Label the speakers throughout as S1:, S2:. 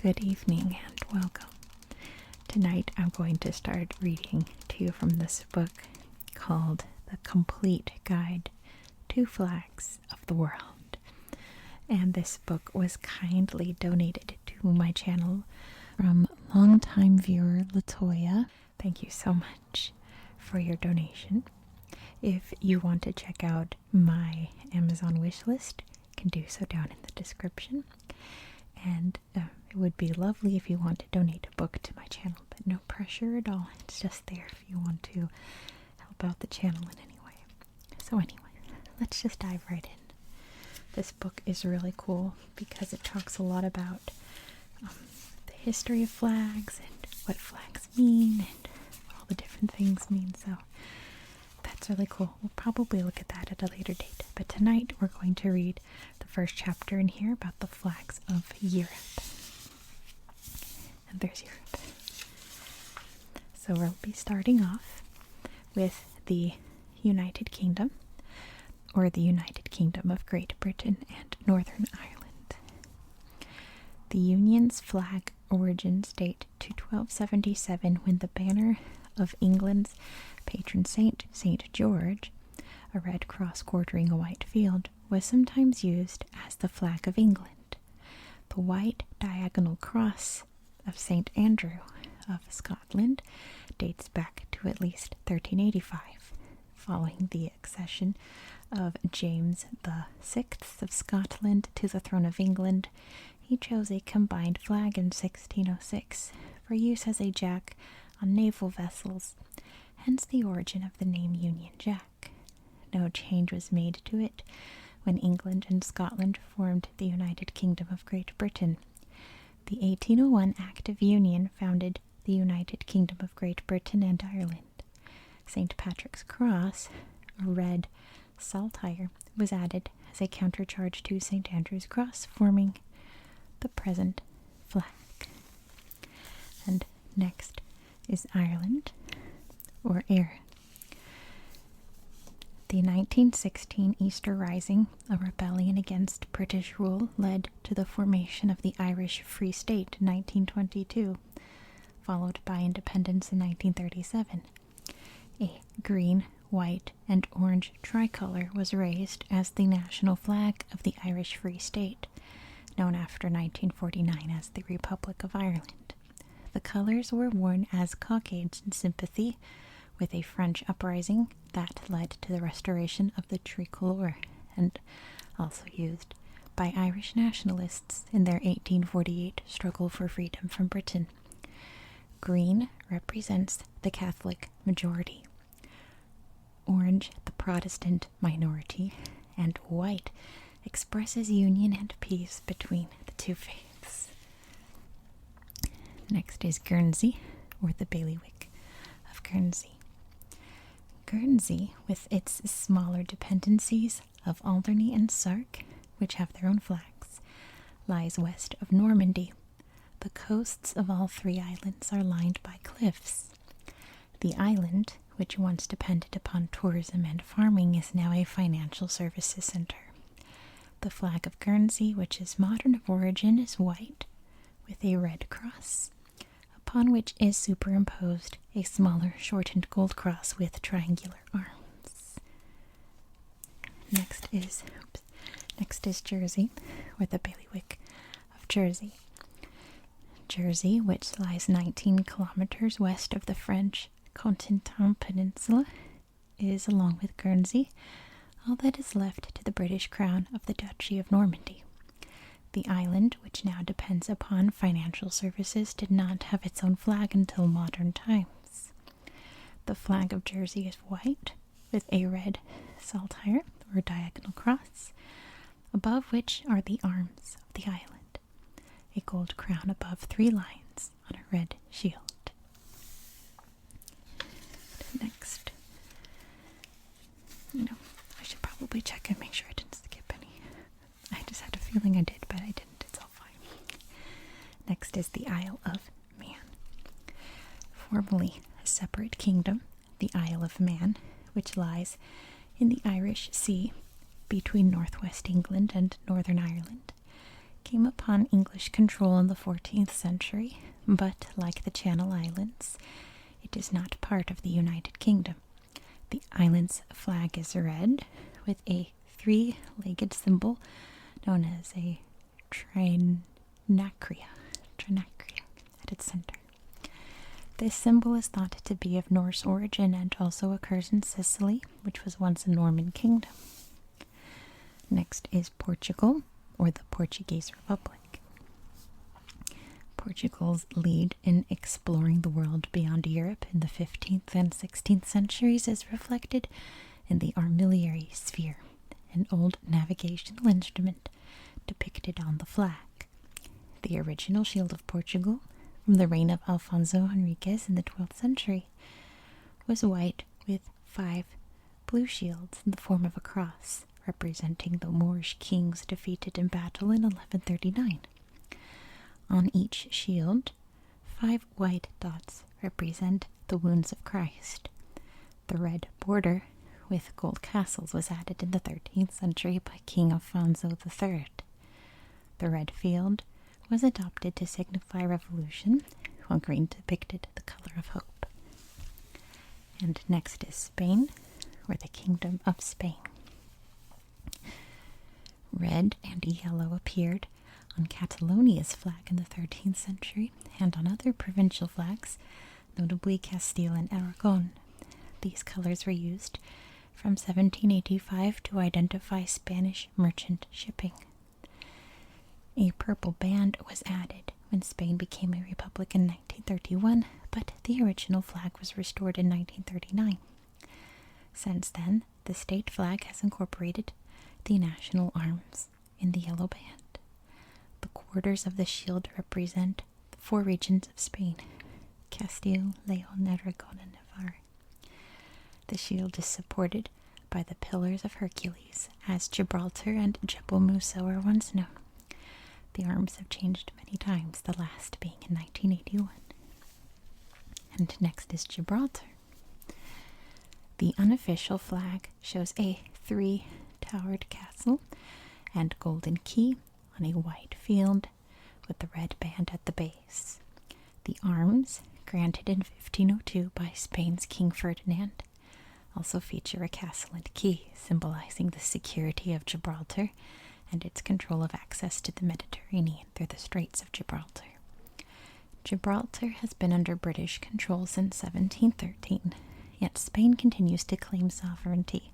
S1: Good evening and welcome. Tonight I'm going to start reading to you from this book called The Complete Guide to Flags of the World. And this book was kindly donated to my channel from longtime viewer Latoya. Thank you so much for your donation. If you want to check out my Amazon wishlist, you can do so down in the description. And it would be lovely if you want to donate a book to my channel, but no pressure at all. It's just there if you want to help out the channel in any way. So anyway, let's just dive right in. This book is really cool because it talks a lot about the history of flags and what flags mean and what all the different things mean. So that's really cool. We'll probably look at that at a later date. But tonight we're going to read the first chapter in here about the flags of Europe. And there's Europe. So we'll be starting off with the United Kingdom, or the United Kingdom of Great Britain and Northern Ireland. The Union's flag origins date to 1277, when the banner of England's patron saint, St. George, a red cross quartering a white field, was sometimes used as the flag of England. The white diagonal cross of St. Andrew of Scotland dates back to at least 1385. Following the accession of James VI of Scotland to the throne of England, he chose a combined flag in 1606 for use as a jack on naval vessels, hence the origin of the name Union Jack. No change was made to it when England and Scotland formed the United Kingdom of Great Britain. The 1801 Act of Union founded the United Kingdom of Great Britain and Ireland. St. Patrick's Cross, a red saltire, was added as a countercharge to St. Andrew's Cross, forming the present flag. And next is Ireland, or Éire. The 1916 Easter Rising, a rebellion against British rule, led to the formation of the Irish Free State in 1922, followed by independence in 1937. A green, white, and orange tricolor was raised as the national flag of the Irish Free State, known after 1949 as the Republic of Ireland. The colors were worn as cockades in sympathy with a French uprising that led to the restoration of the tricolor, and also used by Irish nationalists in their 1848 struggle for freedom from Britain. Green represents the Catholic majority, orange the Protestant minority, and white expresses union and peace between the two faiths. Next is Guernsey, or the bailiwick of Guernsey. Guernsey, with its smaller dependencies of Alderney and Sark, which have their own flags, lies west of Normandy. The coasts of all three islands are lined by cliffs. The island, which once depended upon tourism and farming, is now a financial services center. The flag of Guernsey, which is modern of origin, is white with a red cross, upon which is superimposed a smaller shortened gold cross with triangular arms. Next is Jersey, or the bailiwick of Jersey. Jersey, which lies 19 kilometers west of the French Cotentin Peninsula, is, along with Guernsey, all that is left to the British crown of the Duchy of Normandy. The island, which now depends upon financial services, did not have its own flag until modern times. The flag of Jersey is white, with a red saltire, or diagonal cross, above which are the arms of the island, a gold crown above three lions on a red shield. Next, I should probably check and make sure I didn't skip any. I just had a feeling I did, but I didn't. It's all fine. Next is the Isle of Man. Formerly a separate kingdom, the Isle of Man, which lies in the Irish Sea between northwest England and Northern Ireland, came upon English control in the 14th century, but like the Channel Islands, it is not part of the United Kingdom. The island's flag is red with a three-legged symbol known as a trinacria at its center. This symbol is thought to be of Norse origin and also occurs in Sicily, which was once a Norman kingdom. Next is Portugal, or the Portuguese Republic. Portugal's lead in exploring the world beyond Europe in the 15th and 16th centuries is reflected in the armillary sphere, an old navigational instrument depicted on the flag. The original shield of Portugal, from the reign of Alfonso Henriques in the 12th century, was white with 5 blue shields in the form of a cross, representing the Moorish kings defeated in battle in 1139. On each shield, 5 white dots represent the wounds of Christ. The red border with gold castles was added in the 13th century by King Alfonso III. The red field was adopted to signify revolution, while green depicted the color of hope. And next is Spain, or the Kingdom of Spain. Red and yellow appeared on Catalonia's flag in the 13th century and on other provincial flags, notably Castile and Aragon. These colors were used from 1785 to identify Spanish merchant shipping. A purple band was added when Spain became a republic in 1931, but the original flag was restored in 1939. Since then, the state flag has incorporated the national arms in the yellow band. The quarters of the shield represent the 4 regions of Spain: Castile, Leon, Aragon, and Navarre. The shield is supported by the Pillars of Hercules, as Gibraltar and Jebel Musa were once known. The arms have changed many times, the last being in 1981. And next is Gibraltar. The unofficial flag shows a 3-towered castle and golden key on a white field with the red band at the base. The arms, granted in 1502 by Spain's King Ferdinand, also feature a castle and key, symbolizing the security of Gibraltar and its control of access to the Mediterranean through the Straits of Gibraltar. Gibraltar has been under British control since 1713, yet Spain continues to claim sovereignty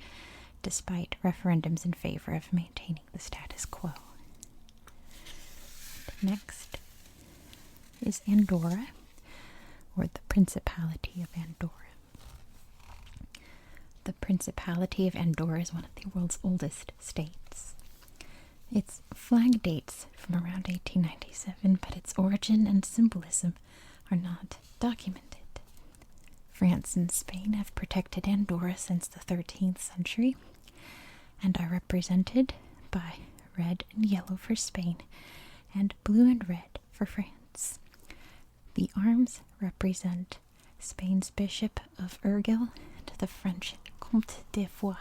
S1: despite referendums in favor of maintaining the status quo. Next is Andorra, or the Principality of Andorra. The Principality of Andorra is one of the world's oldest states. Its flag dates from around 1897, but its origin and symbolism are not documented. France and Spain have protected Andorra since the 13th century and are represented by red and yellow for Spain and blue and red for France. The arms represent Spain's Bishop of Urgell and the French Comte de Foix,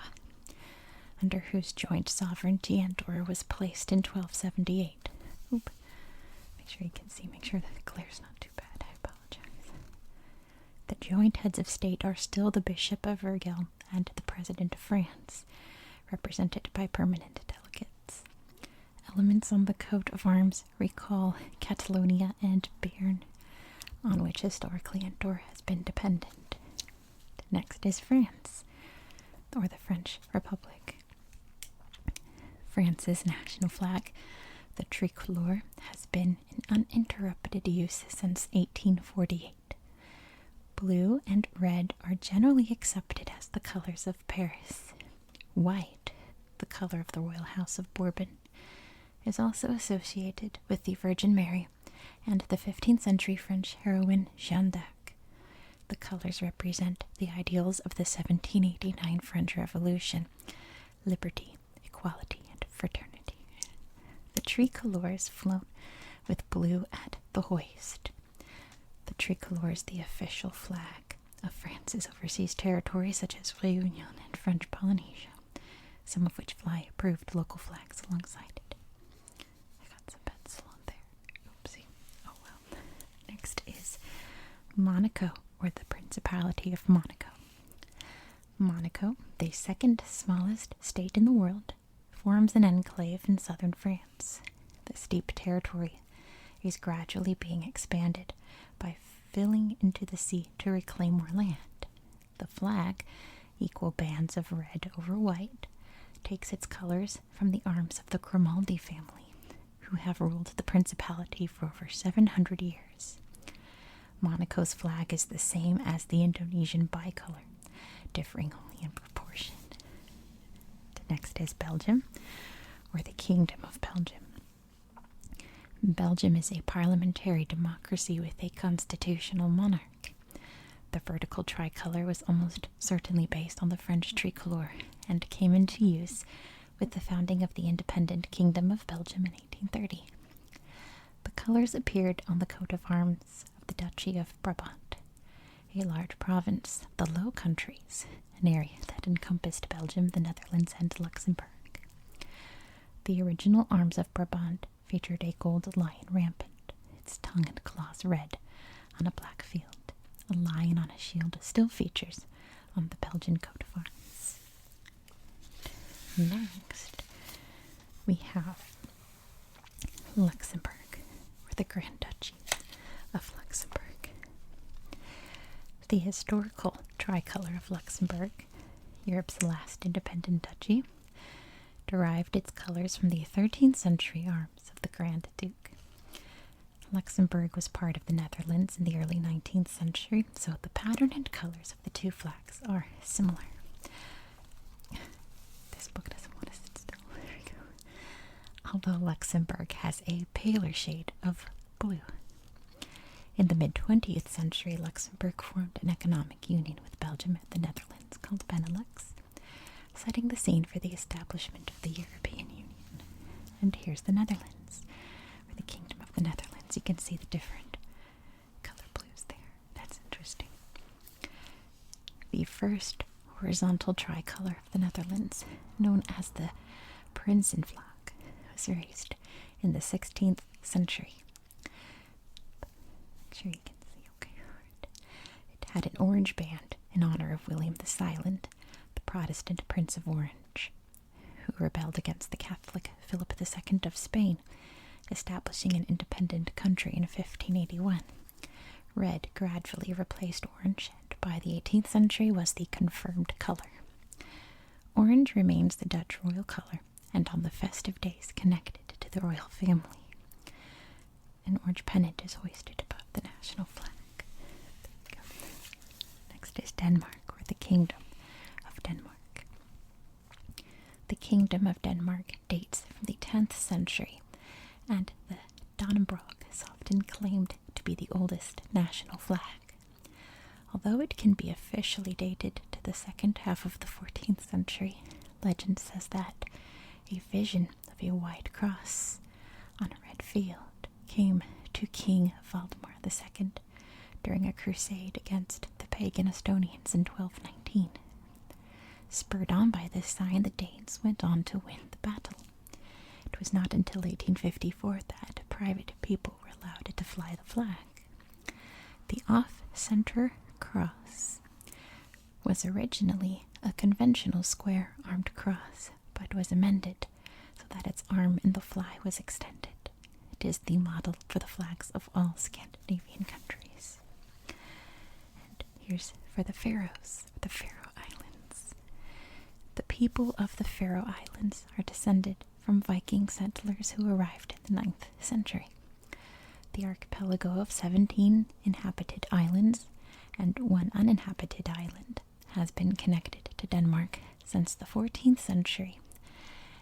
S1: under whose joint sovereignty Andorra was placed in 1278. Make sure you can see, make sure that the glare's not too bad, I apologize. The joint heads of state are still the Bishop of Urgell and the President of France, represented by permanent delegates. Elements on the coat of arms recall Catalonia and Béarn, on which historically Andorra has been dependent. Next is France, or the French Republic. France's national flag, the tricolor, has been in uninterrupted use since 1848. Blue and red are generally accepted as the colors of Paris. White, the color of the royal house of Bourbon, is also associated with the Virgin Mary and the 15th century French heroine Jeanne d'Arc. The colors represent the ideals of the 1789 French Revolution: liberty, equality, and fraternity. The tricolor is flown with blue at the hoist. The tricolor is the official flag of France's overseas territories such as Réunion and French Polynesia, some of which fly approved local flags alongside it. I got some bad Monaco, or the Principality of Monaco. Monaco, the second smallest state in the world, forms an enclave in southern France. The steep territory is gradually being expanded by filling into the sea to reclaim more land. The flag, equal bands of red over white, takes its colors from the arms of the Grimaldi family, who have ruled the principality for over 700 years. Monaco's flag is the same as the Indonesian bicolor, differing only in proportion. Next is Belgium, or the Kingdom of Belgium. Belgium is a parliamentary democracy with a constitutional monarch. The vertical tricolor was almost certainly based on the French tricolor and came into use with the founding of the independent Kingdom of Belgium in 1830. The colors appeared on the coat of arms of the Duchy of Brabant, a large province, the Low Countries, an area that encompassed Belgium, the Netherlands, and Luxembourg. The original arms of Brabant featured a gold lion rampant, its tongue and claws red, on a black field. A lion on a shield still features on the Belgian coat of arms. Next, we have Luxembourg, or the Grand Duchy of Luxembourg. The historical tricolor of Luxembourg, Europe's last independent duchy, derived its colors from the 13th century arms of the Grand Duke. Luxembourg was part of the Netherlands in the early 19th century, so the pattern and colors of the two flags are similar. This book doesn't want to sit still. There we go. Although Luxembourg has a paler shade of blue. In the mid-20th century, Luxembourg formed an economic union with Belgium and the Netherlands called Benelux, setting the scene for the establishment of the European Union. And here's the Netherlands, or the Kingdom of the Netherlands. You can see the different color blues there. That's interesting. The first horizontal tricolor of the Netherlands, known as the Prinsenvlag, was raised in the 16th century. Make sure you can see. Okay. It had an orange band in honor of William the Silent, the Protestant Prince of Orange, who rebelled against the Catholic Philip II of Spain, establishing an independent country in 1581. Red gradually replaced orange, and by the 18th century was the confirmed color. Orange remains the Dutch royal color, and on the festive days connected to the royal family. An orange pennant is hoisted above the national flag. There we go. Next is Denmark, or the Kingdom of Denmark. The Kingdom of Denmark dates from the 10th century, and the Dannebrog is often claimed to be the oldest national flag. Although it can be officially dated to the second half of the 14th century, legend says that a vision of a white cross on a red field came to King Valdemar II during a crusade against the pagan Estonians in 1219. Spurred on by this sign, the Danes went on to win the battle. It was not until 1854 that private people were allowed to fly the flag. The off-center cross was originally a conventional square armed cross, but was amended so that its arm in the fly was extended. It is the model for the flags of all Scandinavian countries. And here's for the Faroes, the Faroe Islands. The people of the Faroe Islands are descended from Viking settlers who arrived in the 9th century. The archipelago of 17 inhabited islands and one uninhabited island has been connected to Denmark since the 14th century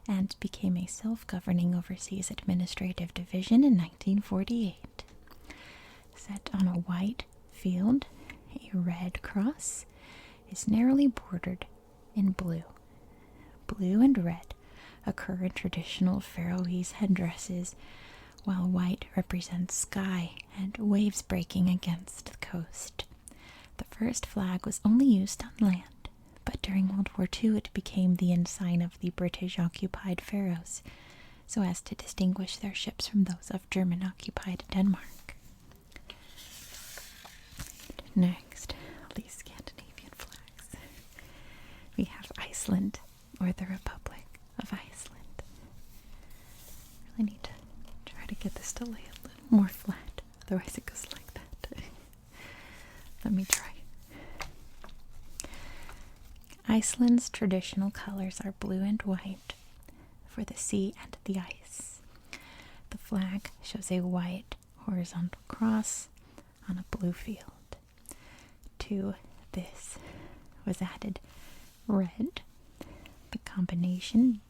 S1: and became a self-governing overseas administrative division in 1948. Set on a white field, a red cross is narrowly bordered in blue. Blue and red occur in traditional Faroese headdresses, while white represents sky and waves breaking against the coast. The first flag was only used on land, but during World War II it became the ensign of the British-occupied Faroes, so as to distinguish their ships from those of German-occupied Denmark. Next, all these Scandinavian flags. We have Iceland, or the Republic of Iceland. Really need to try to get this to lay a little more flat, otherwise it goes like that. Let me try. Iceland's traditional colors are blue and white for the sea and the ice. The flag shows a white horizontal cross on a blue field. To this was added red, the combination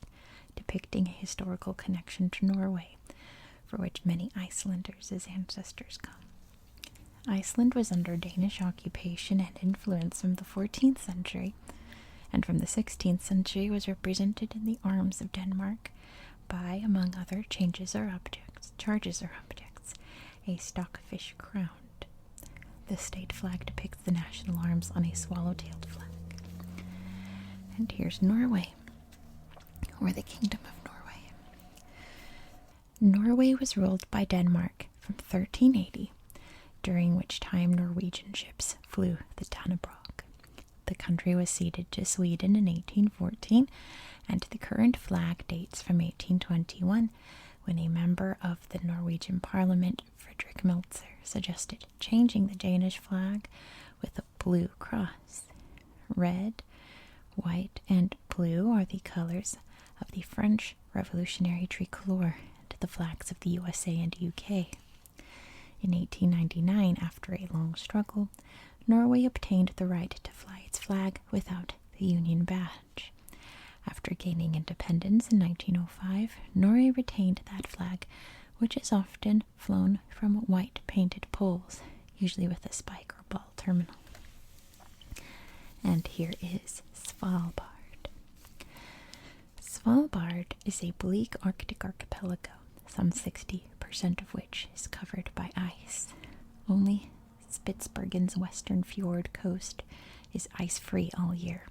S1: depicting a historical connection to Norway, for which many Icelanders as ancestors come. Iceland was under Danish occupation and influence from the 14th century, and from the 16th century was represented in the arms of Denmark by, among other charges or objects, a stockfish crowned. The state flag depicts the national arms on a swallow-tailed flag. And here's Norway, or the Kingdom of Norway. Norway was ruled by Denmark from 1380, during which time Norwegian ships flew the Dannebrog. The country was ceded to Sweden in 1814, and the current flag dates from 1821, when a member of the Norwegian Parliament, Frederick Meltzer, suggested changing the Danish flag with a blue cross. Red, white, and blue are the colors of the French Revolutionary Tricolor and the flags of the USA and UK. In 1899, after a long struggle, Norway obtained the right to fly its flag without the Union badge. After gaining independence in 1905, Norway retained that flag, which is often flown from white painted poles, usually with a spike or ball terminal. And here is Svalbard. Svalbard is a bleak Arctic archipelago, some 60% of which is covered by ice. Only Spitsbergen's western fjord coast is ice-free all year.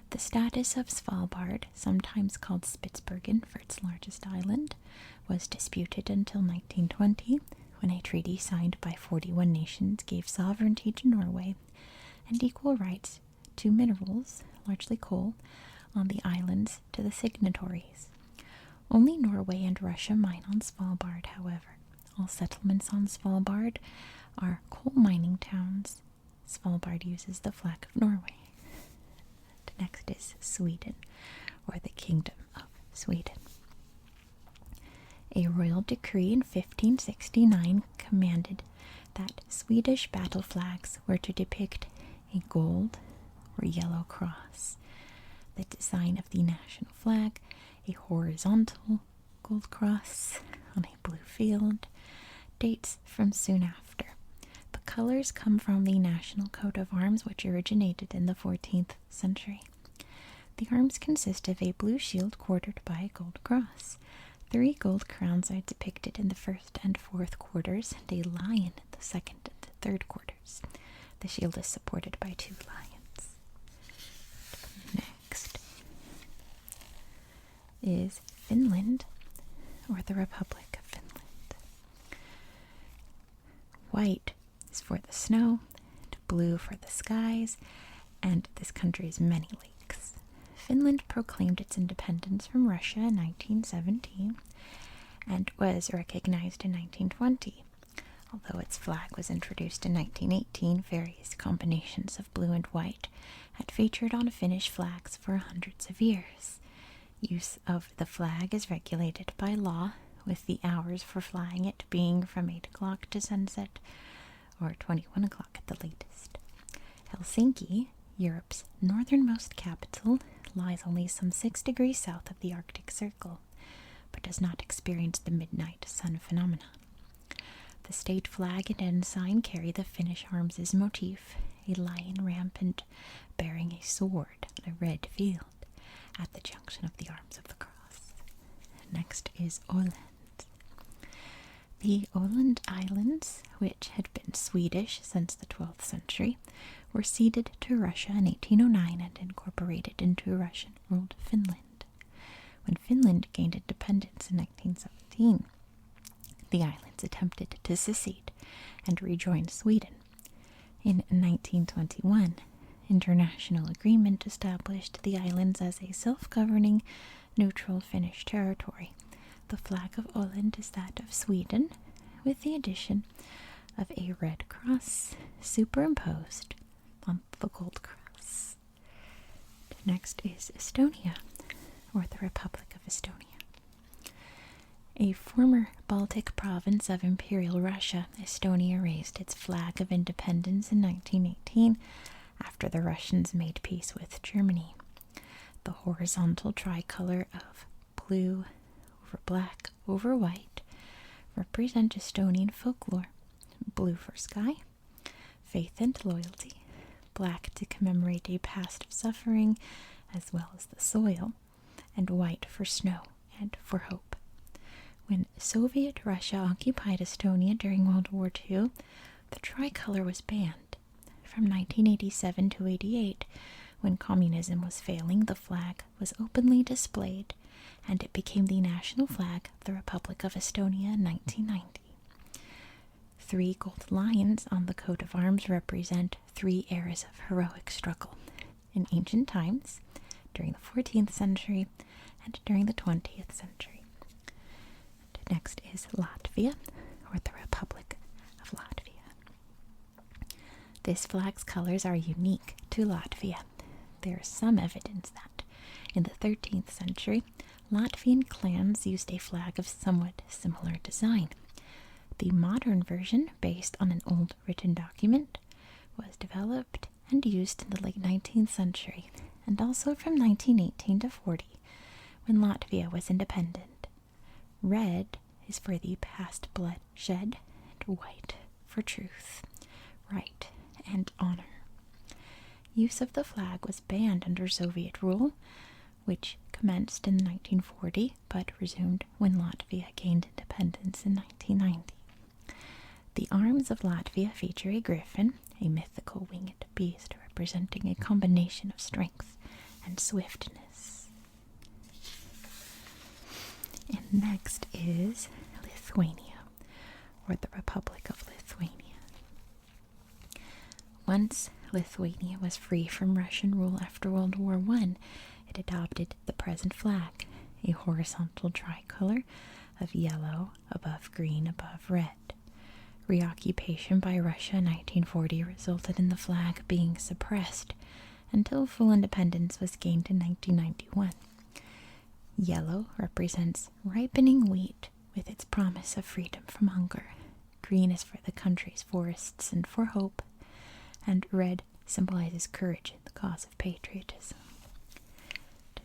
S1: The status of Svalbard, sometimes called Spitsbergen for its largest island, was disputed until 1920, when a treaty signed by 41 nations gave sovereignty to Norway and equal rights to minerals, largely coal, on the islands to the signatories. Only Norway and Russia mine on Svalbard, however. All settlements on Svalbard are coal mining towns. Svalbard uses the flag of Norway. Next is Sweden, or the Kingdom of Sweden. A royal decree in 1569 commanded that Swedish battle flags were to depict a gold or yellow cross. The design of the national flag, a horizontal gold cross on a blue field, dates from soon after. The colors come from the national coat of arms, which originated in the 14th century. The arms consist of a blue shield quartered by a gold cross. 3 gold crowns are depicted in the first and fourth quarters, and a lion in the second and third quarters. The shield is supported by 2 lions. Next is Finland, or the Republic of Finland. White is for the snow, and blue for the skies, and this country's many lakes. Finland proclaimed its independence from Russia in 1917 and was recognized in 1920. Although its flag was introduced in 1918, various combinations of blue and white had featured on Finnish flags for hundreds of years. Use of the flag is regulated by law, with the hours for flying it being from 8 o'clock to sunset, or 21 o'clock at the latest. Helsinki, Europe's northernmost capital, lies only some 6 degrees south of the Arctic Circle, but does not experience the midnight sun phenomenon. The state flag and ensign carry the Finnish arms' motif, a lion rampant bearing a sword on a red field at the junction of the arms of the cross. Next is Åland. The Åland Islands, which had been Swedish since the 12th century, were ceded to Russia in 1809 and incorporated into Russian-ruled Finland. When Finland gained independence in 1917, the islands attempted to secede and rejoin Sweden. In 1921, international agreement established the islands as a self-governing, neutral Finnish territory. The flag of Åland is that of Sweden, with the addition of a red cross superimposed on the gold cross. Next is Estonia, or the Republic of Estonia. A former Baltic province of Imperial Russia, Estonia raised its flag of independence in 1918 after the Russians made peace with Germany. The horizontal tricolor of blue over black over white represent Estonian folklore. Blue for sky, faith and loyalty, black to commemorate a past of suffering as well as the soil, and white for snow and for hope. When Soviet Russia occupied Estonia during World War II, the tricolor was banned. From 1987 to 88, when communism was failing, the flag was openly displayed, and it became the national flag of the Republic of Estonia in 1990. 3 gold lions on the coat of arms represent 3 eras of heroic struggle. In ancient times, during the 14th century, and during the 20th century. And next is Latvia, or the Republic of Latvia. This flag's colors are unique to Latvia. There is some evidence that, in the 13th century, Latvian clans used a flag of somewhat similar design. The modern version, based on an old written document, was developed and used in the late 19th century, and also from 1918 to 40, when Latvia was independent. Red is for the past bloodshed, and white for truth, right, and honor. Use of the flag was banned under Soviet rule, which commenced in 1940 but resumed when Latvia gained independence in 1990. The arms of Latvia feature a griffin, a mythical winged beast representing a combination of strength and swiftness. And next is Lithuania, or the Republic of Lithuania. Once Lithuania was free from Russian rule after World War I, it adopted the present flag, a horizontal tricolor of yellow above green above red. Reoccupation by Russia in 1940 resulted in the flag being suppressed until full independence was gained in 1991. Yellow represents ripening wheat with its promise of freedom from hunger. Green is for the country's forests and for hope, and red symbolizes courage in the cause of patriotism.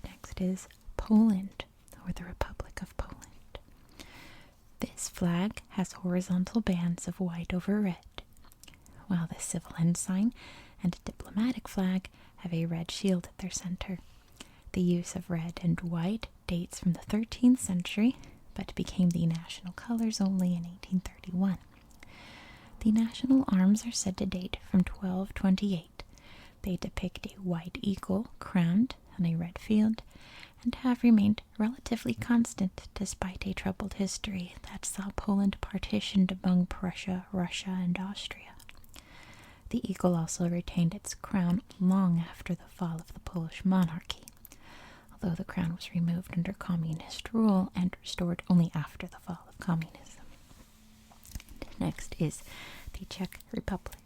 S1: Next is Poland, or the Republic of Poland. This flag has horizontal bands of white over red, while the civil ensign and diplomatic flag have a red shield at their center. The use of red and white dates from the 13th century, but became the national colors only in 1831. The national arms are said to date from 1228. They depict a white eagle crowned on a red field, and have remained relatively constant despite a troubled history that saw Poland partitioned among Prussia, Russia, and Austria. The eagle also retained its crown long after the fall of the Polish monarchy, although the crown was removed under communist rule and restored only after the fall of communism. Next is the Czech Republic.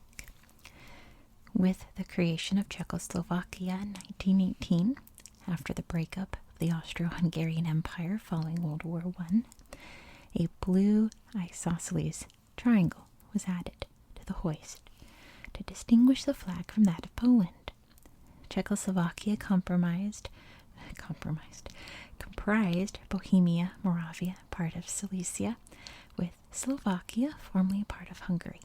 S1: With the creation of Czechoslovakia in 1918, after the breakup of the Austro-Hungarian Empire following World War I, a blue isosceles triangle was added to the hoist to distinguish the flag from that of Poland. Czechoslovakia comprised Bohemia, Moravia, part of Silesia, with Slovakia formerly part of Hungary.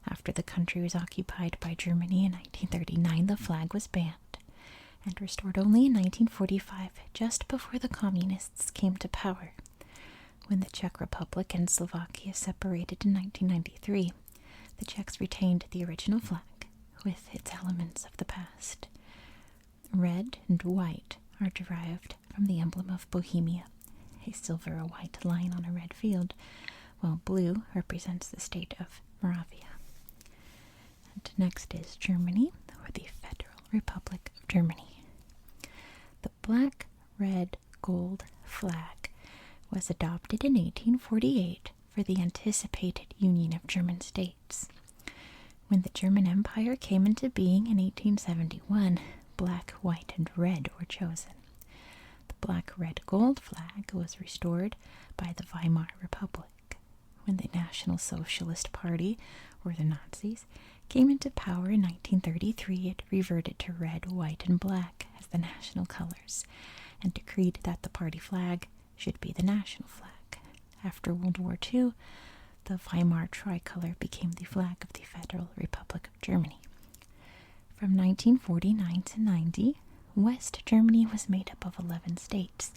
S1: After the country was occupied by Germany in 1939, the flag was banned and restored only in 1945, just before the communists came to power. When the Czech Republic and Slovakia separated in 1993, the Czechs retained the original flag with its elements of the past. Red and white are derived from the emblem of Bohemia, a silver or white line on a red field, while blue represents the state of Moravia. And next is Germany, or the Federal Republic of Germany. The black, red, gold flag was adopted in 1848 for the anticipated Union of German States. When the German Empire came into being in 1871, black, white, and red were chosen. The black, red, gold flag was restored by the Weimar Republic. When the National Socialist Party, or the Nazis, came into power in 1933, it reverted to red, white, and black as the national colors, and decreed that the party flag should be the national flag. After World War II, the Weimar tricolor became the flag of the Federal Republic of Germany. From 1949 to 90, West Germany was made up of 11 states.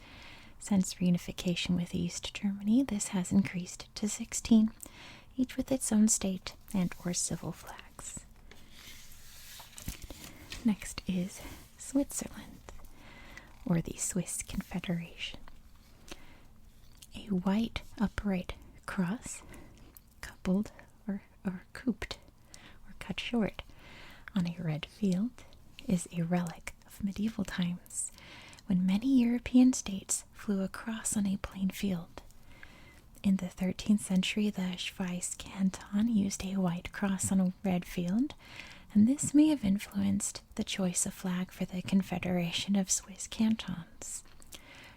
S1: Since reunification with East Germany, this has increased to 16, each with its own state and or civil flags. Next is Switzerland, or the Swiss Confederation. A white upright cross, coupled or couped or cut short on a red field, is a relic of medieval times, when many European states flew across on a plain field. In the 13th century, the Schweiz canton used a white cross on a red field, and this may have influenced the choice of flag for the Confederation of Swiss Cantons.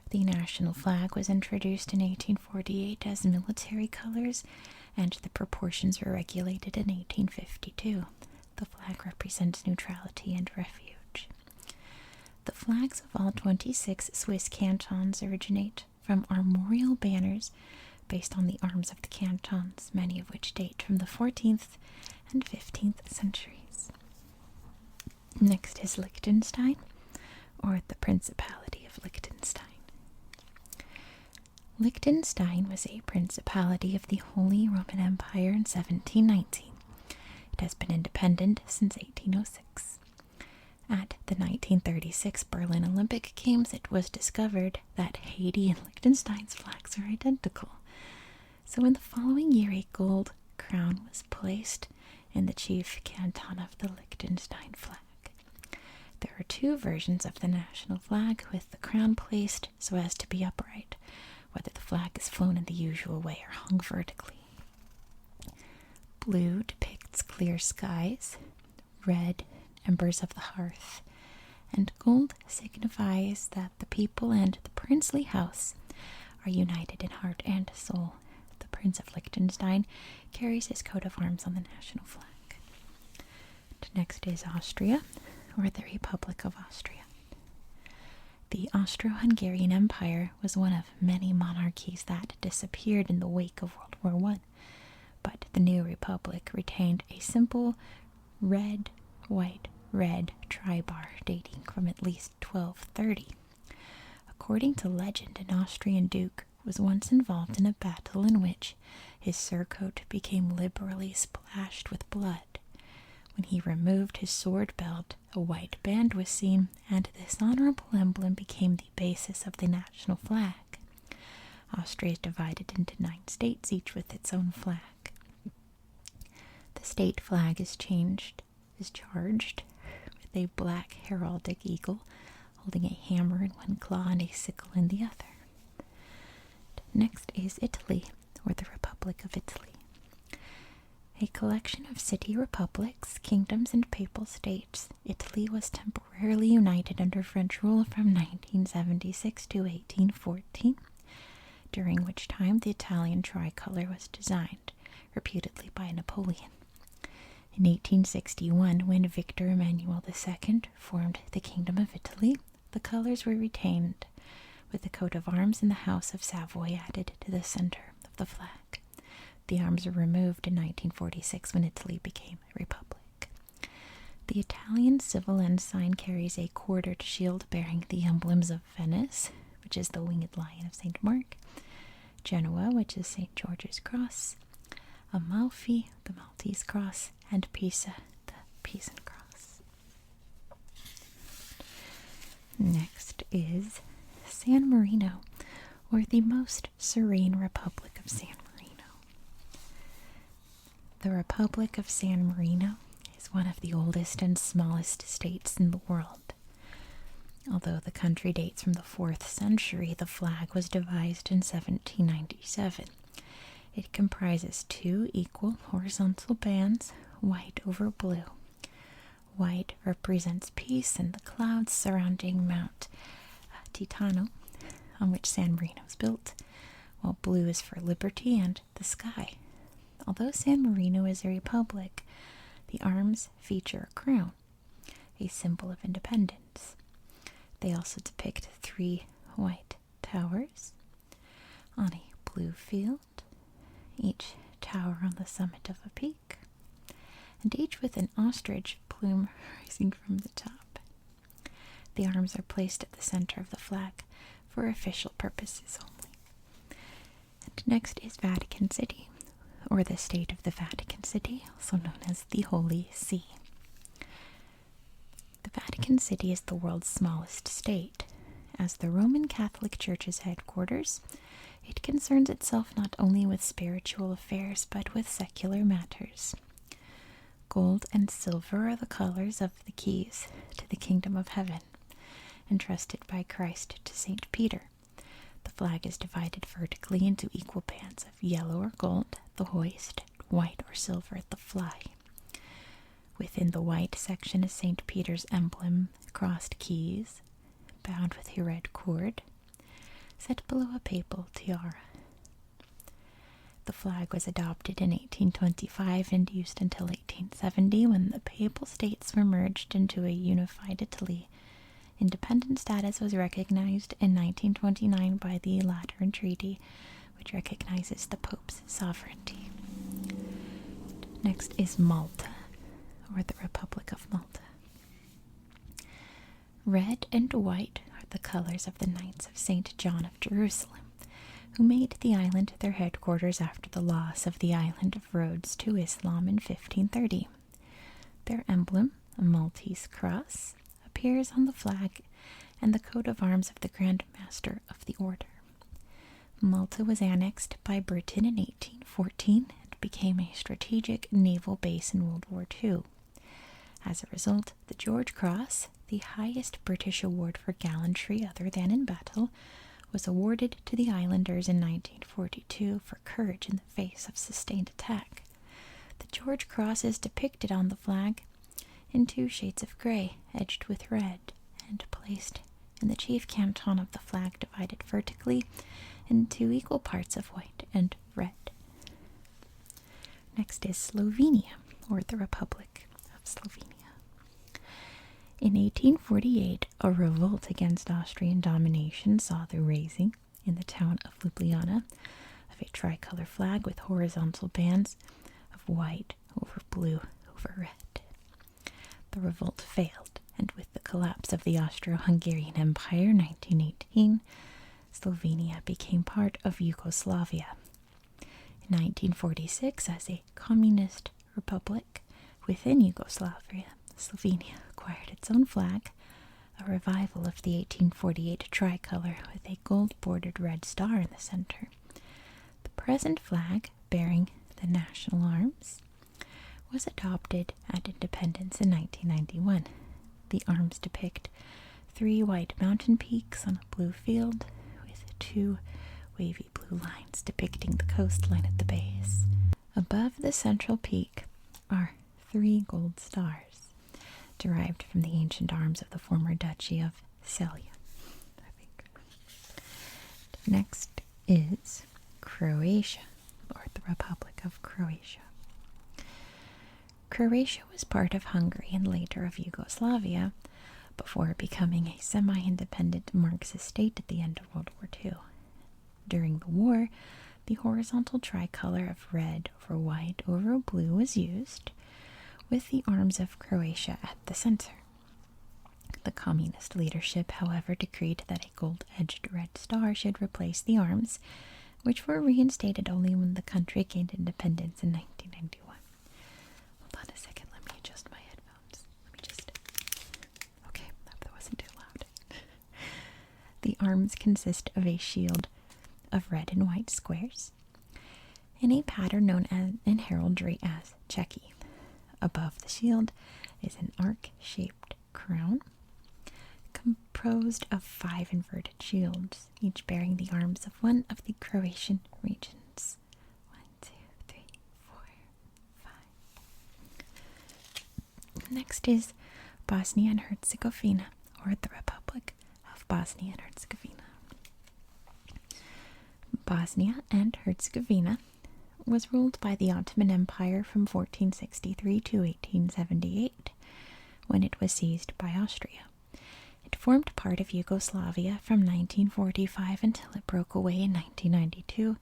S1: The national flag was introduced in 1848 as military colors, and the proportions were regulated in 1852. The flag represents neutrality and refuge. The flags of all 26 Swiss cantons originate from armorial banners based on the arms of the cantons, many of which date from the 14th and 15th centuries. Next is Liechtenstein, or the Principality of Liechtenstein. Liechtenstein was a principality of the Holy Roman Empire in 1719. It has been independent since 1806. At the 1936 Berlin Olympic Games, it was discovered that Haiti and Liechtenstein's flags are identical. So in the following year, a gold crown was placed in the chief canton of the Liechtenstein flag. There are two versions of the national flag, with the crown placed so as to be upright, whether the flag is flown in the usual way or hung vertically. Blue depicts clear skies, red embers of the hearth, and gold signifies that the people and the princely house are united in heart and soul. The Prince of Liechtenstein carries his coat of arms on the national flag. Next is Austria, or the Republic of Austria. The Austro-Hungarian Empire was one of many monarchies that disappeared in the wake of World War I, but the new republic retained a simple red, white, red tribar dating from at least 1230. According to legend, an Austrian duke was once involved in a battle in which his surcoat became liberally splashed with blood. When he removed his sword belt, a white band was seen, and this honorable emblem became the basis of the national flag. Austria is divided into 9 states, each with its own flag. The state flag is charged with a black heraldic eagle holding a hammer in one claw and a sickle in the other. Next is Italy, or the Republic of Italy. A collection of city republics, kingdoms, and papal states, Italy was temporarily united under French rule from 1976 to 1814, during which time the Italian tricolor was designed, reputedly by Napoleon. In 1861, when Victor Emmanuel II formed the Kingdom of Italy, the colors were retained, with the coat of arms in the House of Savoy added to the center of the flag. The arms were removed in 1946 when Italy became a republic. The Italian civil ensign carries a quartered shield bearing the emblems of Venice, which is the winged lion of St. Mark, Genoa, which is St. George's Cross, Amalfi, the Maltese Cross, and Pisa, the Pisan Cross. Next is San Marino, or the Most Serene Republic of San Marino. The Republic of San Marino is is one of the oldest and smallest states in the world. Although the country dates from the 4th century, the flag was devised in 1797. It comprises 2 equal horizontal bands, white over blue. White represents peace and the clouds surrounding Mount Titano, on which San Marino is built, while blue is for liberty and the sky. Although San Marino is a republic, the arms feature a crown, a symbol of independence. They also depict 3 white towers on a blue field, each tower on the summit of a peak, and each with an ostrich plume rising from the top. The arms are placed at the center of the flag for official purposes only. And next is Vatican City, or the State of the Vatican City, also known as the Holy See. The Vatican City is the world's smallest state. As the Roman Catholic Church's headquarters, it concerns itself not only with spiritual affairs but with secular matters. Gold and silver are the colors of the keys to the kingdom of heaven, entrusted by Christ to St. Peter. The flag is divided vertically into equal bands of yellow or gold at the hoist, white or silver at the fly. Within the white section is St. Peter's emblem, crossed keys, bound with a red cord, set below a papal tiara. The flag was adopted in 1825 and used until 1870, when the Papal States were merged into a unified Italy. Independent status was recognized in 1929 by the Lateran Treaty, which recognizes the Pope's sovereignty. Next is Malta, or the Republic of Malta. Red and white are the colors of the Knights of St. John of Jerusalem, who made the island their headquarters after the loss of the island of Rhodes to Islam in 1530. Their emblem, a Maltese cross, appears on the flag and the coat of arms of the Grand Master of the Order. Malta was annexed by Britain in 1814 and became a strategic naval base in World War II. As a result, the George Cross, the highest British award for gallantry other than in battle, was awarded to the islanders in 1942 for courage in the face of sustained attack. The George Cross is depicted on the flag in 2 shades of grey, edged with red, and placed in the chief canton of the flag, divided vertically into equal parts of white and red. Next is Slovenia, or the Republic of Slovenia. In 1848, a revolt against Austrian domination saw the raising, in the town of Ljubljana, of a tricolor flag with horizontal bands of white over blue over red. The revolt failed, and with the collapse of the Austro-Hungarian Empire in 1918, Slovenia became part of Yugoslavia. In 1946, as a communist republic within Yugoslavia, Slovenia acquired its own flag, a revival of the 1848 tricolor with a gold-bordered red star in the center. The present flag, bearing the national arms, was adopted at independence in 1991. The arms depict 3 white mountain peaks on a blue field with 2 wavy blue lines depicting the coastline at the base. Above the central peak are 3 gold stars, derived from the ancient arms of the former Duchy of Celje. Next is Croatia, or the Republic of Croatia. Croatia was part of Hungary and later of Yugoslavia, before becoming a semi-independent Marxist state at the end of World War II. During the war, the horizontal tricolor of red over white over blue was used, with the arms of Croatia at the center. The communist leadership, however, decreed that a gold-edged red star should replace the arms, which were reinstated only when the country gained independence in 1991. Hold on a second, let me adjust my headphones. Okay, that wasn't too loud. The arms consist of a shield of red and white squares in a pattern known in heraldry as cheki. Above the shield is an arc-shaped crown composed of 5 inverted shields, each bearing the arms of one of the Croatian regions. 1, 2, 3, 4, 5. Next is Bosnia and Herzegovina, or the Republic of Bosnia and Herzegovina. Bosnia and Herzegovina was ruled by the Ottoman Empire from 1463 to 1878, when it was seized by Austria. It formed part of Yugoslavia from 1945 until it broke away in 1992,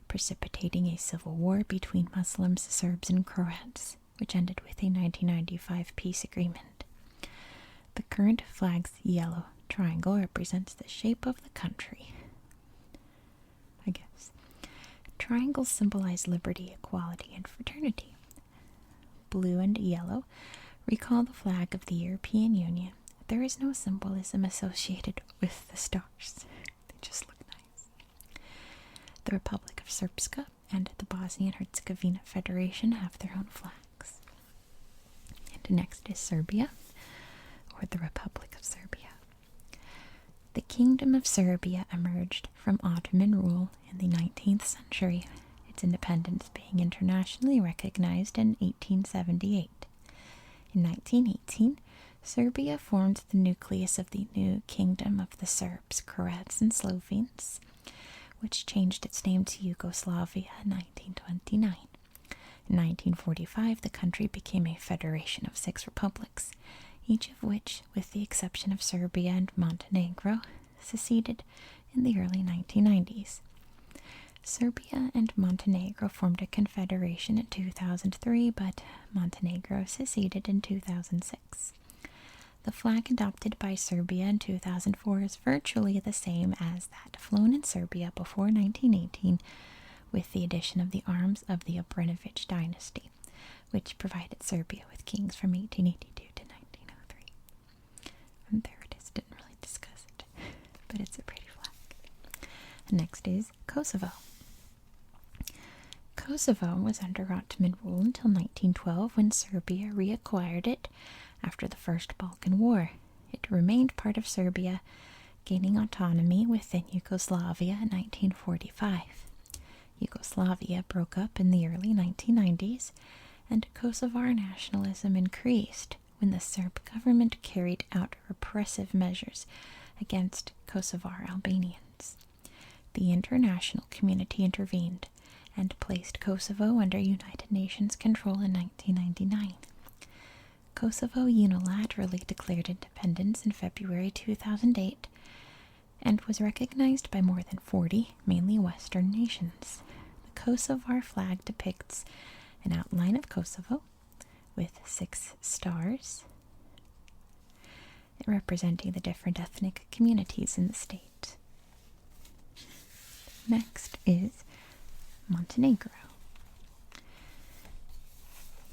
S1: precipitating a civil war between Muslims, Serbs, and Croats, which ended with a 1995 peace agreement. The current flag's yellow triangle represents the shape of the country. I guess. Triangles symbolize liberty, equality, and fraternity. Blue and yellow recall the flag of the European Union. There is no symbolism associated with the stars. They just look nice. The Republic of Srpska and the Bosnia and Herzegovina Federation have their own flags. And next is Serbia, or the Republic of Serbia. The Kingdom of Serbia emerged from Ottoman rule in the 19th century, its independence being internationally recognized in 1878. In 1918, Serbia formed the nucleus of the new Kingdom of the Serbs, Croats, and Slovenes, which changed its name to Yugoslavia in 1929. In 1945, the country became a federation of 6 republics, each of which, with the exception of Serbia and Montenegro, seceded in the early 1990s. Serbia and Montenegro formed a confederation in 2003, but Montenegro seceded in 2006. The flag adopted by Serbia in 2004 is virtually the same as that flown in Serbia before 1918, with the addition of the arms of the Obrenović dynasty, which provided Serbia with kings from 1882 to 1903. And there it is, didn't really discuss it, but it's a pretty flag. Next is Kosovo. Kosovo was under Ottoman rule until 1912, when Serbia reacquired it after the First Balkan War. It remained part of Serbia, gaining autonomy within Yugoslavia in 1945. Yugoslavia broke up in the early 1990s, and Kosovar nationalism increased when the Serb government carried out repressive measures against Kosovar Albanians. The international community intervened and placed Kosovo under United Nations control in 1999. Kosovo unilaterally declared independence in February 2008 and was recognized by more than 40, mainly Western nations. The Kosovar flag depicts an outline of Kosovo with 6 stars, representing the different ethnic communities in the state. Next is Montenegro.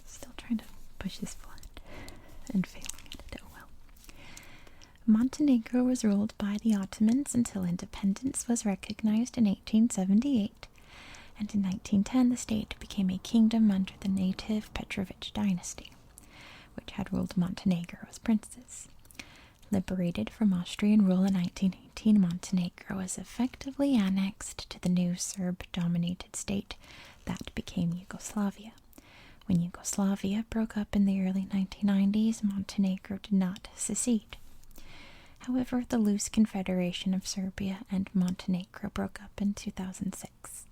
S1: Still trying to push this flat and failing at it. Oh well. Montenegro was ruled by the Ottomans until independence was recognized in 1878, and in 1910 the state became a kingdom under the native Petrović dynasty, which had ruled Montenegro as princes. Liberated from Austrian rule in 1918, Montenegro was effectively annexed to the new Serb-dominated state that became Yugoslavia. When Yugoslavia broke up in the early 1990s, Montenegro did not secede. However, the loose confederation of Serbia and Montenegro broke up in 2006.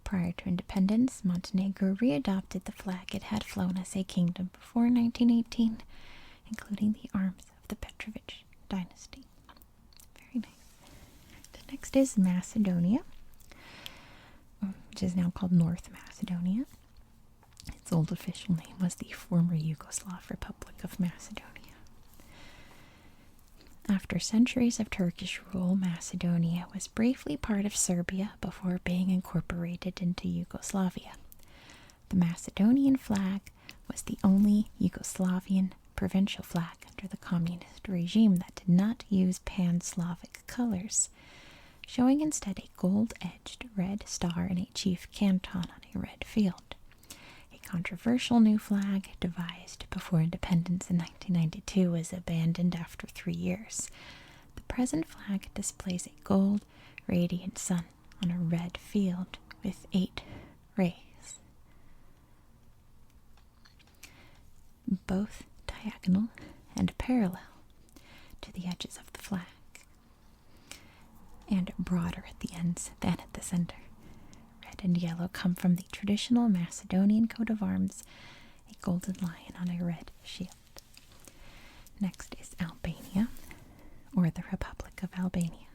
S1: Prior to independence, Montenegro readopted the flag it had flown as a kingdom before 1918, including the arms of the Petrović dynasty. Very nice. The next is Macedonia, which is now called North Macedonia. Its old official name was the former Yugoslav Republic of Macedonia. After centuries of Turkish rule, Macedonia was briefly part of Serbia before being incorporated into Yugoslavia. The Macedonian flag was the only Yugoslavian provincial flag under the communist regime that did not use pan-Slavic colors, showing instead a gold-edged red star and a chief canton on a red field. A controversial new flag devised before independence in 1992 was abandoned after 3 years. The present flag displays a gold, radiant sun on a red field with 8 rays, both diagonal and parallel to the edges of the flag, and broader at the ends than at the center. Red and yellow come from the traditional Macedonian coat of arms, a golden lion on a red shield. Next is Albania, or the Republic of Albania.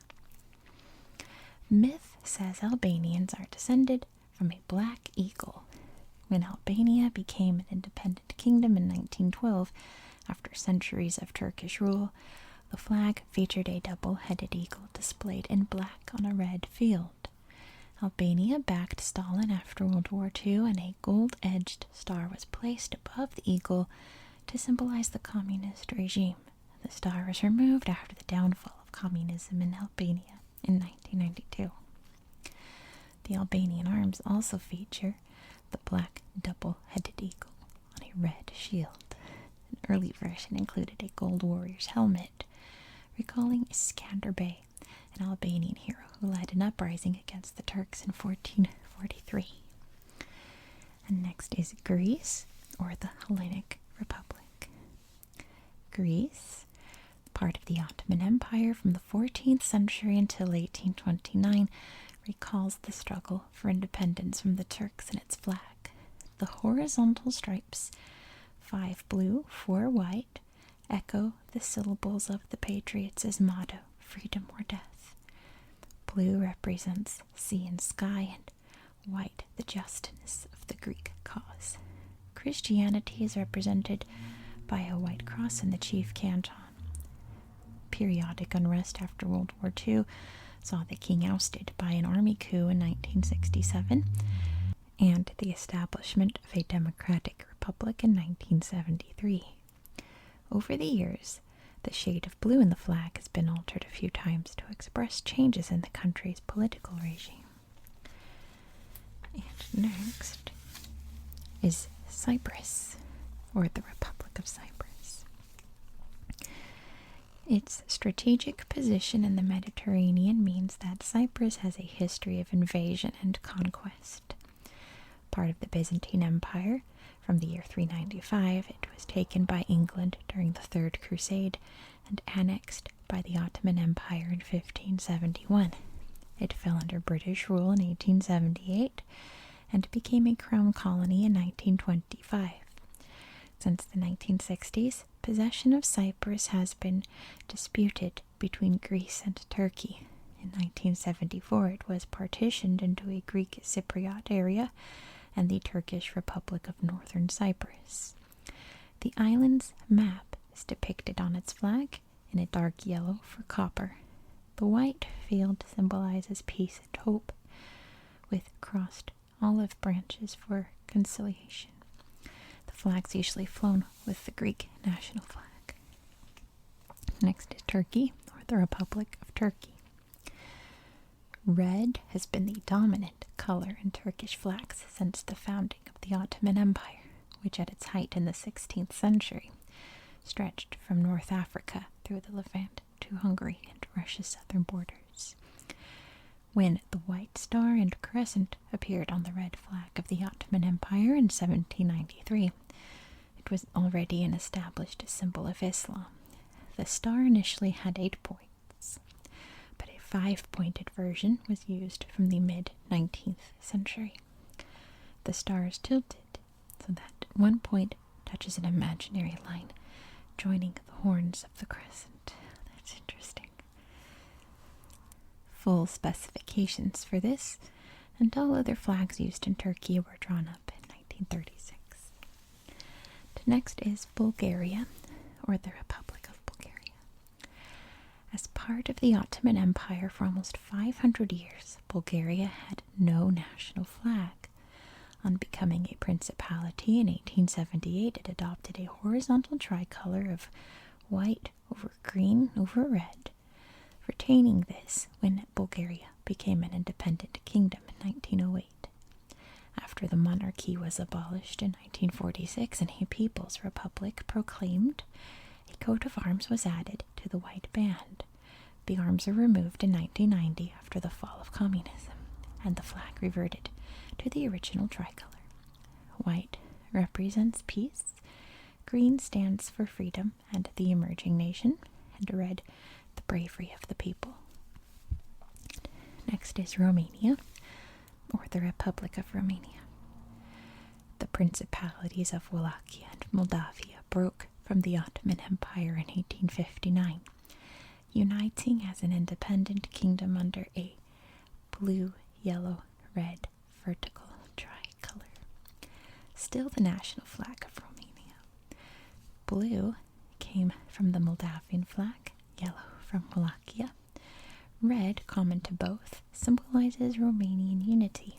S1: Myth says Albanians are descended from a black eagle. When Albania became an independent kingdom in 1912, after centuries of Turkish rule, the flag featured a double-headed eagle displayed in black on a red field. Albania backed Stalin after World War II, and a gold-edged star was placed above the eagle to symbolize the communist regime. The star was removed after the downfall of communism in Albania in 1992. The Albanian arms also feature the black double-headed eagle on a red shield. An early version included a gold warrior's helmet, recalling Iskander Bey, an Albanian hero who led an uprising against the Turks in 1443. And next is Greece, or the Hellenic Republic. Greece, part of the Ottoman Empire from the 14th century until 1829, recalls the struggle for independence from the Turks in its flag. The horizontal stripes, 5 blue, 4 white, echo the syllables of the Patriots' motto, freedom or death. Blue represents sea and sky, and white the justness of the Greek cause. Christianity is represented by a white cross in the chief canton. Periodic unrest after World War II saw the king ousted by an army coup in 1967, and the establishment of a democratic republic in 1973. Over the years, the shade of blue in the flag has been altered a few times to express changes in the country's political regime. And next is Cyprus, or the Republic of Cyprus. Its strategic position in the Mediterranean means that Cyprus has a history of invasion and conquest. Part of the Byzantine Empire, from the year 395, it was taken by England during the Third Crusade and annexed by the Ottoman Empire in 1571. It fell under British rule in 1878 and became a crown colony in 1925. Since the 1960s, possession of Cyprus has been disputed between Greece and Turkey. In 1974, it was partitioned into a Greek Cypriot area and the Turkish Republic of Northern Cyprus. The island's map is depicted on its flag in a dark yellow for copper. The white field symbolizes peace and hope, with crossed olive branches for conciliation. The flag's usually flown with the Greek national flag. Next is Turkey, or the Republic of Turkey. Red has been the dominant color in Turkish flags since the founding of the Ottoman Empire, which at its height in the 16th century stretched from North Africa through the Levant to Hungary and Russia's southern borders. When the white star and crescent appeared on the red flag of the Ottoman Empire in 1793, it was already an established symbol of Islam. The star initially had 8 points, but a 5-pointed version was used from the mid-19th century. The star is tilted so that one point touches an imaginary line joining the horns of the crescent. That's interesting. Full specifications for this and all other flags used in Turkey were drawn up in 1936. Next is Bulgaria, or the Republic of Bulgaria. As part of the Ottoman Empire for almost 500 years, Bulgaria had no national flag. On becoming a principality in 1878, it adopted a horizontal tricolor of white over green over red, retaining this when Bulgaria became an independent kingdom in 1908. After the monarchy was abolished in 1946 and a People's Republic proclaimed, a coat of arms was added to the white band. The arms were removed in 1990 after the fall of communism, and the flag reverted to the original tricolor. White represents peace, green stands for freedom and the emerging nation, and red, the bravery of the people. Next is Romania, or the Republic of Romania. The principalities of Wallachia and Moldavia broke from the Ottoman Empire in 1859, uniting as an independent kingdom under a blue, yellow, red vertical tricolor. Still the national flag of Romania. Blue came from the Moldavian flag, yellow from Wallachia. Red, common to both, symbolizes Romanian unity.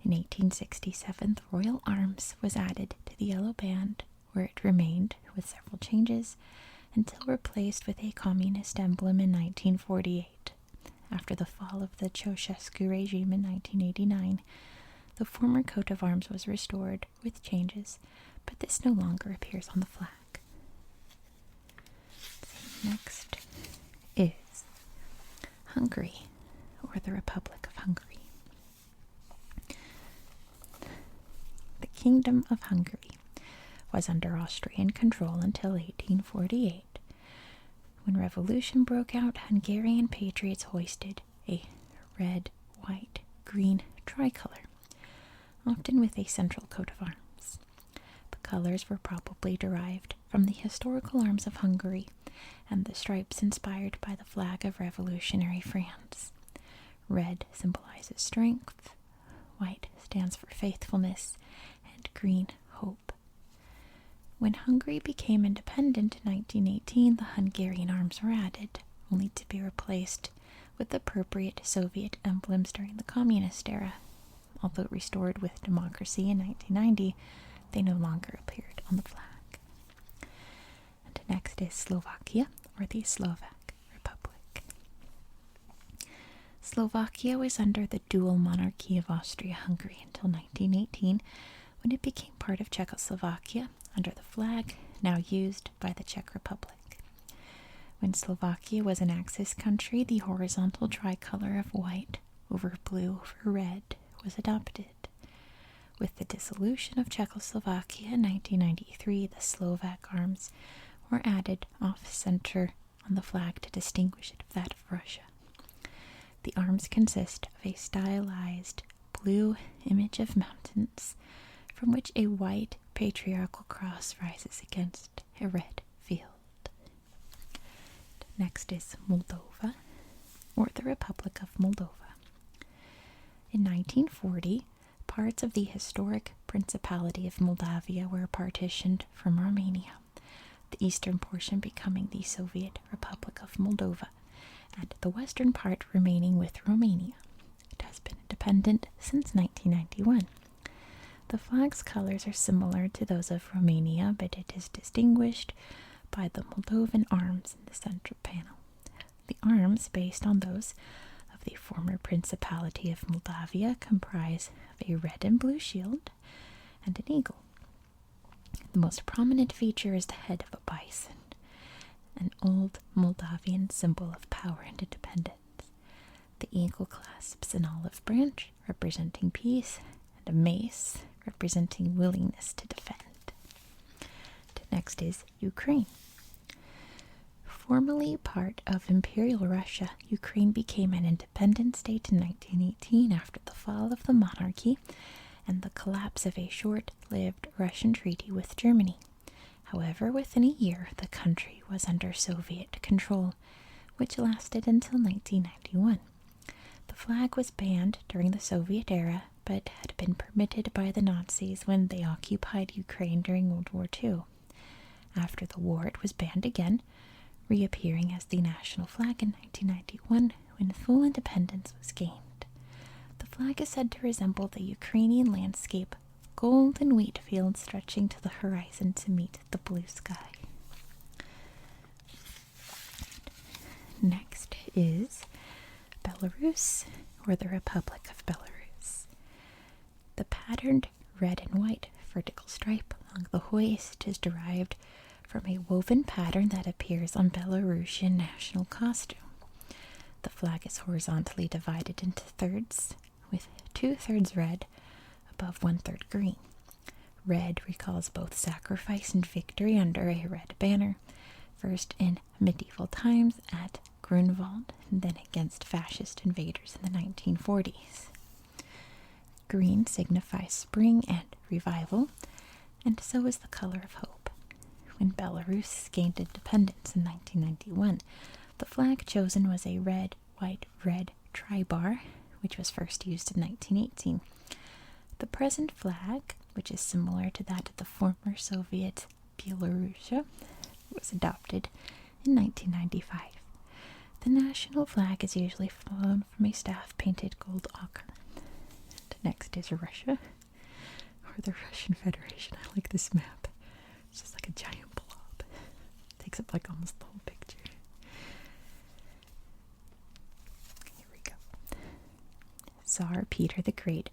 S1: In 1867, the royal arms was added to the yellow band, where it remained with several changes until replaced with a communist emblem in 1948. After the fall of the Ceausescu regime in 1989, the former coat of arms was restored with changes, but this no longer appears on the flag. Next is Hungary, or the Republic of Hungary. The Kingdom of Hungary was under Austrian control until 1848. When revolution broke out, Hungarian patriots hoisted a red, white, green tricolor, often with a central coat of arms. The colors were probably derived from the historical arms of Hungary and the stripes inspired by the flag of revolutionary France. Red symbolizes strength, white stands for faithfulness, and green, hope. When Hungary became independent in 1918, the Hungarian arms were added, only to be replaced with appropriate Soviet emblems during the communist era. Although restored with democracy in 1990, they no longer appeared on the flag. And next is Slovakia, or the Slovak Republic. Slovakia was under the dual monarchy of Austria-Hungary until 1918, when it became part of Czechoslovakia under the flag now used by the Czech Republic. When Slovakia was an Axis country, the horizontal tricolor of white over blue over red was adopted. With the dissolution of Czechoslovakia in 1993, the Slovak arms were added off-center on the flag to distinguish it from that of Russia. The arms consist of a stylized blue image of mountains, from which a white patriarchal cross rises against a red field. Next is Moldova, or the Republic of Moldova. In 1940, parts of the historic Principality of Moldavia were partitioned from Romania, the eastern portion becoming the Soviet Republic of Moldova, and the western part remaining with Romania. It has been independent since 1991. The flag's colors are similar to those of Romania, but it is distinguished by the Moldovan arms in the central panel. The arms, based on those of the former Principality of Moldavia, comprise of a red and blue shield and an eagle. The most prominent feature is the head of a bison, an old Moldavian symbol of power and independence. The eagle clasps an olive branch representing peace and a mace representing willingness to defend. Next is Ukraine. Formerly part of Imperial Russia, Ukraine became an independent state in 1918 after the fall of the monarchy and the collapse of a short-lived Russian treaty with Germany. However, within a year, the country was under Soviet control, which lasted until 1991. The flag was banned during the Soviet era, but had been permitted by the Nazis when they occupied Ukraine during World War II. After the war, it was banned again, reappearing as the national flag in 1991 when full independence was gained. The flag is said to resemble the Ukrainian landscape, gold and wheat fields stretching to the horizon to meet the blue sky. Next is Belarus, or the Republic of Belarus. The patterned red and white vertical stripe along the hoist is derived from a woven pattern that appears on Belarusian national costume. The flag is horizontally divided into thirds, with 2/3 red above 1/3 green. Red recalls both sacrifice and victory under a red banner, first in medieval times at Grunwald and then against fascist invaders in the 1940s. Green signifies spring and revival, and so is the color of hope. When Belarus gained independence in 1991, the flag chosen was a red, white, red tribar, which was first used in 1918. The present flag, which is similar to that of the former Soviet Belarus, was adopted in 1995. The national flag is usually flown from a staff-painted gold ochre. And next is Russia, or the Russian Federation. I like this map. It's just like a giant blob. It takes up like almost the whole picture. Here we go. Tsar Peter the Great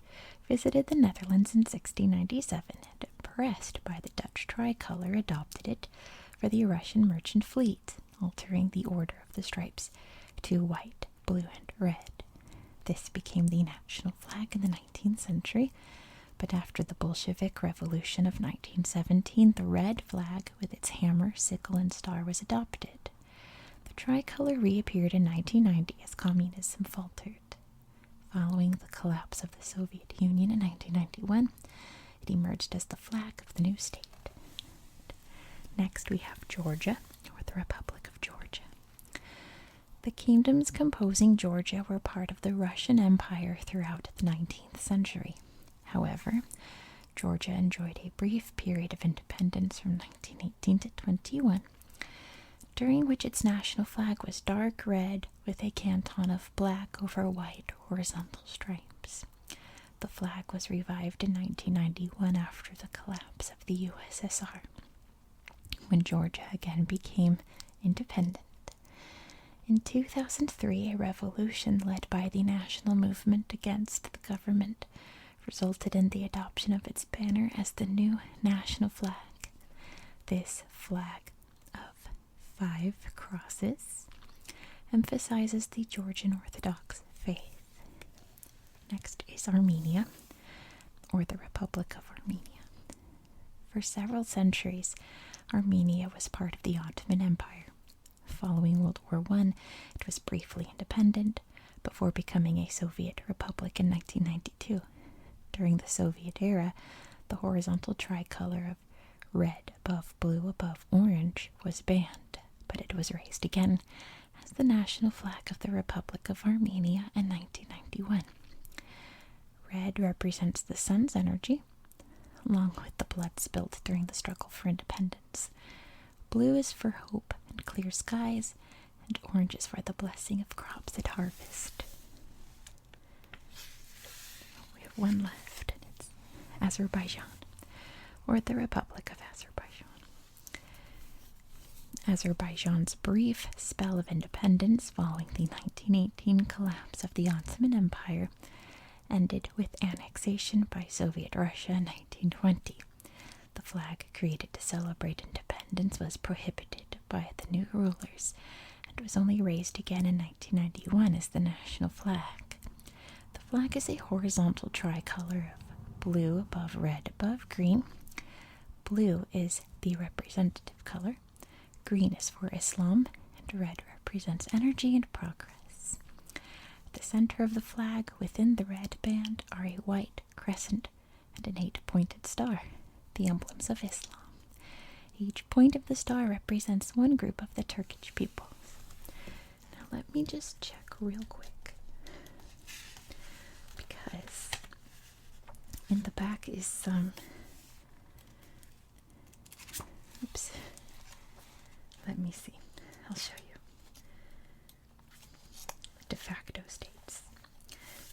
S1: visited the Netherlands in 1697 and, impressed by the Dutch tricolor, adopted it for the Russian merchant fleet, altering the order of the stripes to white, blue, and red. This became the national flag in the 19th century, but after the Bolshevik Revolution of 1917, the red flag with its hammer, sickle, and star was adopted. The tricolor reappeared in 1990 as communism faltered. Following the collapse of the Soviet Union in 1991, it emerged as the flag of the new state. Next we have Georgia, or the Republic of Georgia. The kingdoms composing Georgia were part of the Russian Empire throughout the 19th century. However, Georgia enjoyed a brief period of independence from 1918 to 21, during which its national flag was dark red with a canton of black over white horizontal stripes. The flag was revived in 1991 after the collapse of the USSR, when Georgia again became independent. In 2003, a revolution led by the national movement against the government resulted in the adoption of its banner as the new national flag. This flag of 5 crosses emphasizes the Georgian Orthodox faith. Next is Armenia, or the Republic of Armenia. For several centuries, Armenia was part of the Ottoman Empire. Following World War I, it was briefly independent, before becoming a Soviet republic in 1992. During the Soviet era, the horizontal tricolor of red above blue above orange was banned, but it was raised again as the national flag of the Republic of Armenia in 1991. Red represents the sun's energy, along with the blood spilt during the struggle for independence. Blue is for hope and clear skies, and orange is for the blessing of crops at harvest. We have one left, and it's Azerbaijan, or the Republic of Azerbaijan. Azerbaijan's brief spell of independence following the 1918 collapse of the Ottoman Empire ended with annexation by Soviet Russia in 1920. The flag created to celebrate independence was prohibited by the new rulers and was only raised again in 1991 as the national flag. The flag is a horizontal tricolor of blue above red above green. Blue is the representative color, green is for Islam, and red represents energy and progress. At the center of the flag, within the red band, are a white crescent and an 8-pointed star, the emblems of Islam. Each point of the star represents one group of the Turkish peoples. Now let me just check real quick, because in the back is some let me see, I'll show you de facto states.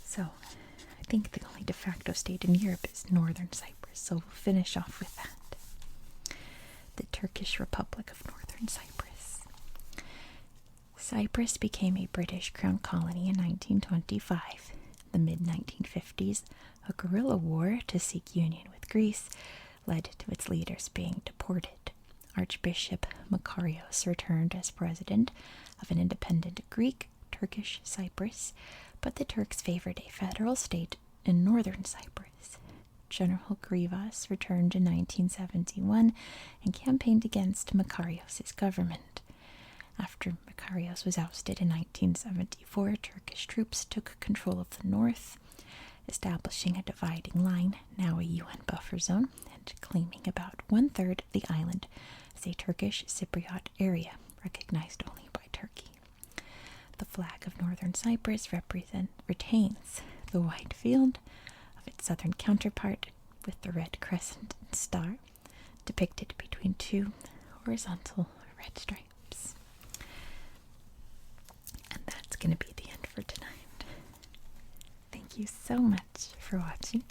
S1: So I think the only de facto state in Europe is Northern Cyprus, so we'll finish off with that. The Turkish Republic of Northern Cyprus. Cyprus became a British crown colony in 1925. The mid-1950s, A guerrilla war to seek union with Greece led to its leaders being deported. Archbishop Makarios returned as president of an independent Greek-Turkish Cyprus, but the Turks favored a federal state in northern Cyprus. General Grivas returned in 1971 and campaigned against Makarios' government. After Makarios was ousted in 1974, Turkish troops took control of the north, establishing a dividing line, now a UN buffer zone, and claiming about one-third of the island as a Turkish Cypriot area, recognized only by Turkey. The flag of northern Cyprus retains the white field of its southern counterpart with the red crescent and star depicted between two horizontal red stripes. And that's going to be the end for tonight. Thank you so much for watching.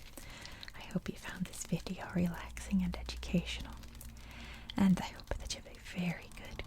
S1: I hope you found this video relaxing and educational. And I hope that you have a very good